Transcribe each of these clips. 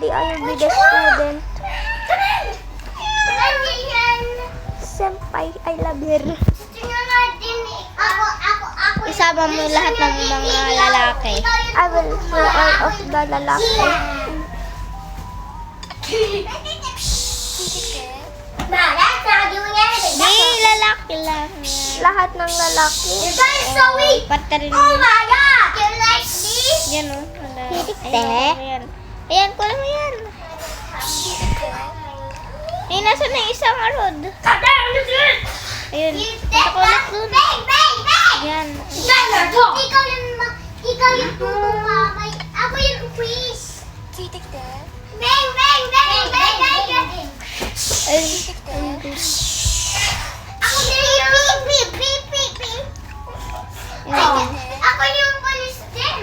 Daddy, I will be the student. Senpai, I love her. Isama mo lahat ng mga lalaki. I will show all of the lalaki. Di, lalaki lang. Lahat ng lalaki. Pati rin. Yan o. Titikte. Ayan. Ayan, kulang mo yan. Eh, nasa na yung isang arod? Ayun. Nakakulat dun. Yan. Ikaw yung tumumamay. Ako yung fish. Bang, bang, bang, bang, bang. Ayun. Ako yung beep, beep, beep, beep. Ako yung police din.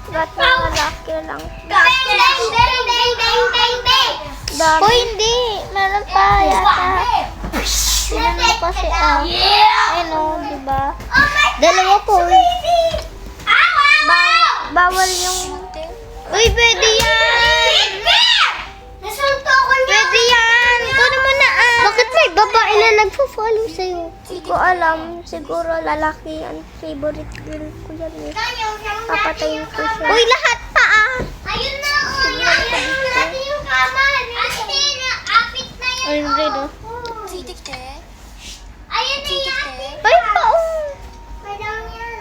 Lahat ng lalaki lang. Bang, bang, bang, bang, bang, bang, bang. Daddy. Oh, hindi. Meron pa yata. Tinanong ko kasi, ayun o, diba? Dalawa po. Bawal yung... Uy, pwede yan! Nasunto ako niya. Pwede yan! Kunin mo na Bakit may babae na nagpo-follow sa'yo? Hindi ko alam. Siguro lalaki ang favorite girl ko yan eh. Papatayin ko siya. Uy, lahat pa Ayun na, oh. Ayun natin yung kama. Ate, apit na yan. Ayun, red, oh. Ayun na yan. Ay, pa Madam yan.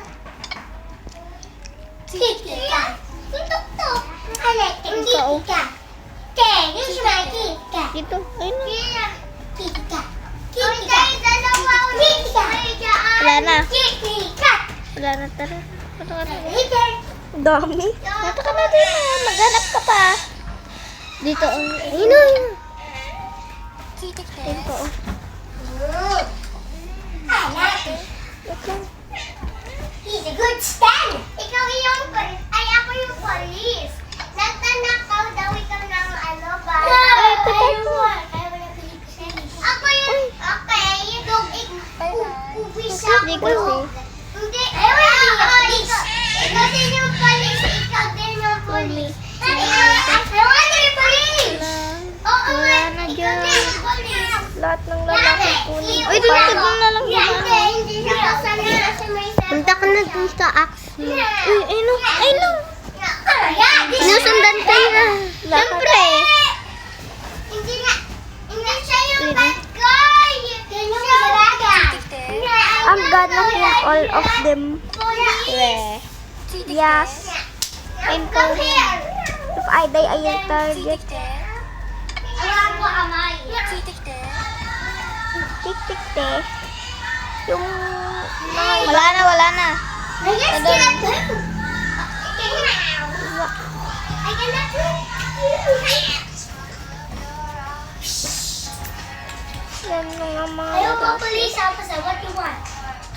Kika. Yung tuktok. Alek, kika. Yung kika. Dito, ayun na. Kika. Kika. Dalawa ulit. Wala na. Kika. Wala na, tara. Punta ka na. Kika. Dami. Punta ka na dito. Maghanap ka pa. Dito, ayun o. Ayun pa, oh. He's a good stand. Ikaw yung ay ako yung police. Nagnanakaw daw ikaw ng ano ba? Ako yung okay. Uwis Hindi ako. kasi. Hindi. Ikaw din yung police. Ikaw din yung police. I want to be police. Oo nga. Wala na Ikaw dyan. din yung police. Lahat ng lalaki kunin ko Uy, pa. doon na lang yan. Hindi siya kasama kasi may Punta ka na dun sa axe. Uy, ayun o. Ayun o. Sinusundan Sinusundan ka na. Siyempre. Hindi siya yung bad guy. Yan yung balaga. I'm gonna kill all of them. Weh. Yes. Come here. If I die, I will target. Alam mo, amay. Tik-tik-te. Yung mga Wala na, wala na. Let's get up. I cannot. yan mga Ayaw ko lalaki. police officer. What you want?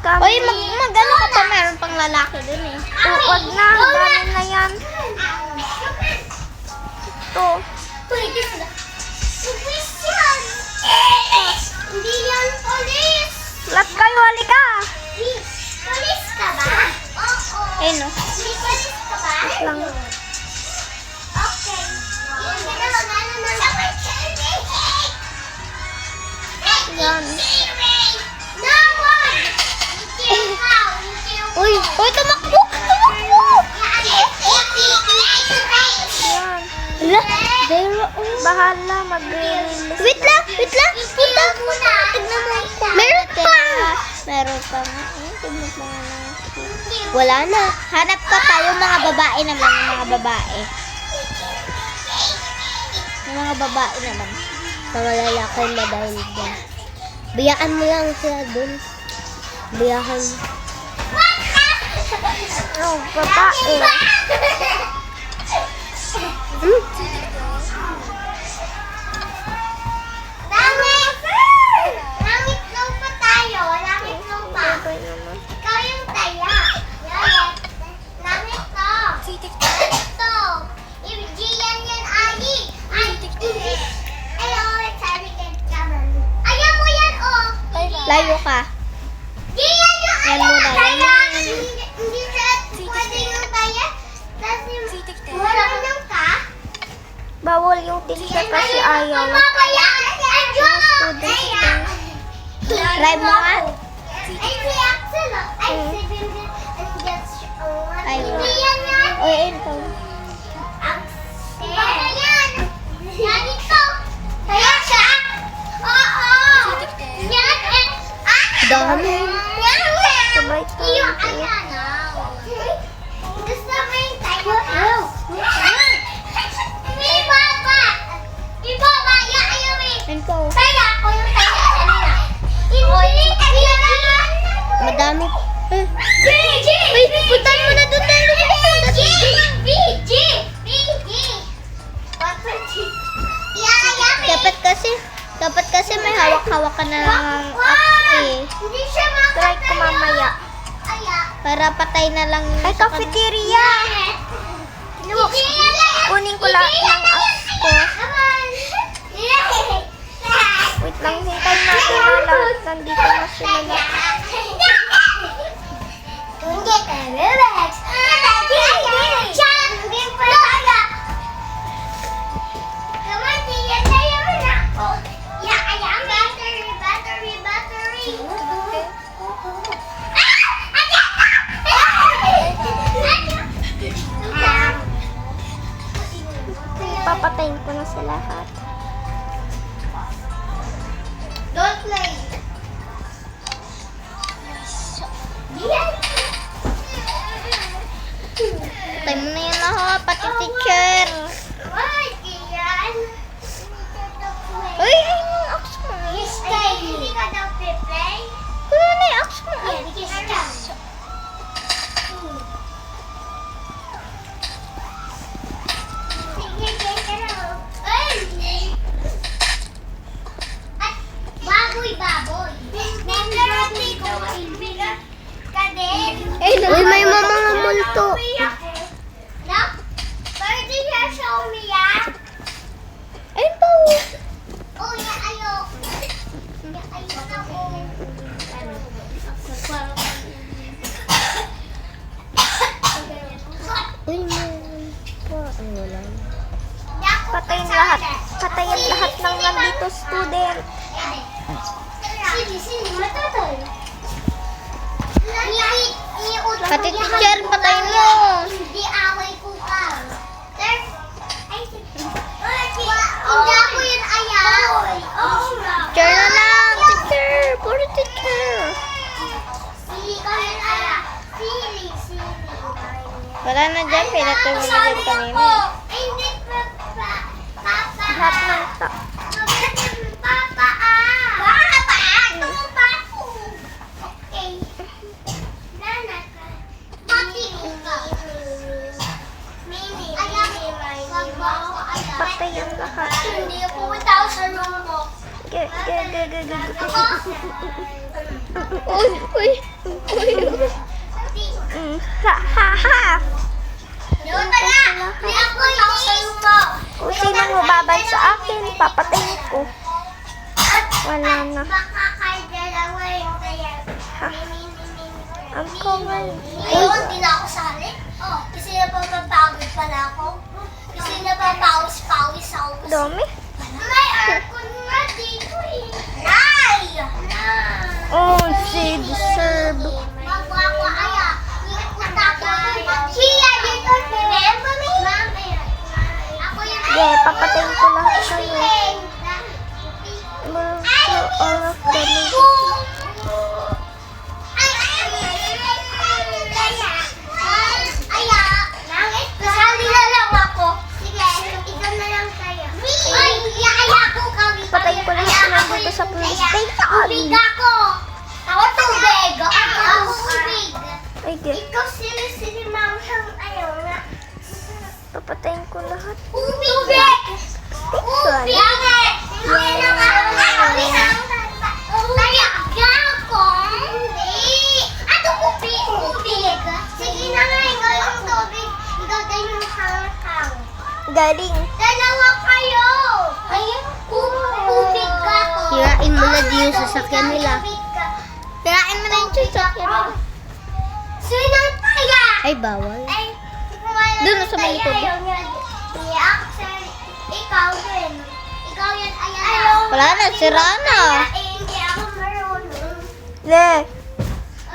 Kami. Uy, mag-ano ka pa? Meron pang lalaki dun eh. Huwag na. Dami na yan. Ito. Police yan. Hindi yan police. Lahat kayo, halika. Police ka ba? Oo. Ayun o. May police ka ba? Lang. Okay. Yan. No one! Uy, tumakbo! Tumakbo! Yan. Wala. Zero. Bahala. Mag-release. Wait lang. Punta. Tignan mo. Meron pa. Meron pa. Tignan mo na. Wala na. Hanap ka pa. Yung mga babae naman. Yung mga babae. Yung mga babae naman. Mga lalaki na dahil dyan. Biyaan mo lang sila dun. Biyahan. Oh, babae. Langit lupa tayo. Langit lupa. Bagay naman. Ikaw yung taya. Langit to. Ito. Gian yan, Ali. Hello, sabi ka naman. Ayaw mo yan, oh. Layo ka. Gian yung Yan muna, yan taya. muna. Hindi siya pwede yung taya. Tapos yung walang ka. Bawal yung teacher kasi ayaw. Try mo nga. Ayaw. Uy, ito. Dami. Sabay tayo. Ito. Madami. Uy, puntan mo na doon tayo. Dapat kasi may hawak-hawak ka na lang ang axe eh. Hindi siya Try ko mamaya. Para patay na lang Ay, sa cafeteria! Kunin ko lang ng axe ko. Wait lang, hintayin natin na lahat. Nandito na sila lahat. Papatayin ko na sa lahat. Don't play. patay mo na yan lahat, pati teacher. Uy, ayun yung axe mo. Hindi ka daw play? Kuya na yung axe mo. Baboy. Uy, may mga multo. Pwede siya sa umiyak? Ayun pa. Oh, ayok. Ayok ako. Uy, may parang wala. Patayin lahat. Patayin lahat ng nandito student. Sini, matatay. Pati teacher, patayin mo. Hindi away ko ka. Hindi ako yun ayaw. Teacher na lang, teacher. Puro teacher. Sili ka yun ayaw. Sili. Wala na dyan, pinatulog na dyan kanina. Hindi, Papa. Lahat ng Papa, Papa, ako. Okay. Nana ka. Pati ka. Mini. patayin lahat. Hindi ako pumunta ako sa room mo. Uy, uy, uy. Ha ha ha! Doon na na. Hindi ako pumunta ako sa room mo. Kung sinong mababan sa akin, papatayin ko. Wala na. Makakadalawa yung kaya. Ang common. Ngayon, hindi na ako sali. Kasi napapapagod pala ako. Kasi napapawis-pawis ako. Dami. May aircon nga dito eh. Nay! Oh, si deserve. Magwako aya. Ikot ako. Siya dito. Remember me? Ako yung Yeah, papatayin ko lahat kayo. Multo all of the Kasali na lang ako. Sige, ikaw na lang tayo. Ay, iaya ko kami. Patayin ko lahat na nandito sa police station. Tubig ako. Ako tubig. Ako tubig. Ay, Ikaw sili ma'am siyang ayaw na. papatayin ko lahat. Tubig! Tubig! Hindi na nga ako Ato tubig! Sige na nga, ikaw yung tubig. Ikaw din yung hang-hang. Galing. Dalawa kayo! Ayun, tubig ka ko. Hirain mo na din yung sasakyan nila. Hirain mo na yung sasakyan nila. Sinang kaya? Ay, bawal. Ay, Doon sa may likod. Ikaw Wala na, sira na. Hindi ako marunong. Le,